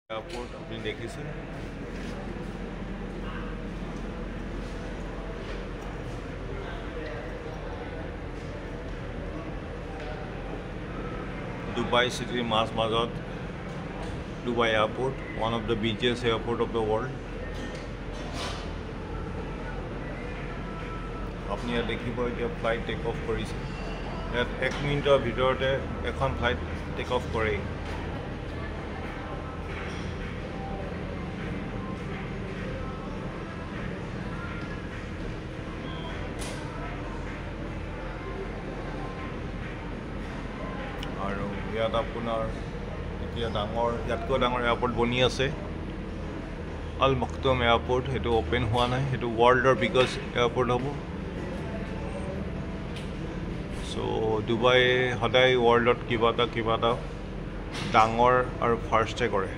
Airport আপনি দেখেছেন Dubai city মাজত Dubai airport, one of the busiest airport of the world. আপনি ইয়াত দেখিব এতিয়া ফ্লাইট টেক অফ কৰিছে ইয়াত 1 মিনিটৰ ভিতৰতে এখন ফ্লাইট টেক অফ কৰে আৰু ইয়াত আপোনাৰ এতিয়া ইয়াতকৈ ডাঙৰ এয়াৰপোৰ্ট বনি আছে আল মখতুম এয়াৰপোৰ্ট সেইটো ওপেন হোৱা নাই সেইটো ৱৰ্ল্ডৰ বিগেষ্ট এয়াৰপোৰ্ট হ'ব সো ডুবাই সদায় ৱৰ্ল্ডত কিবা এটা ডাঙৰ আৰু ফাৰ্ষ্টে কৰে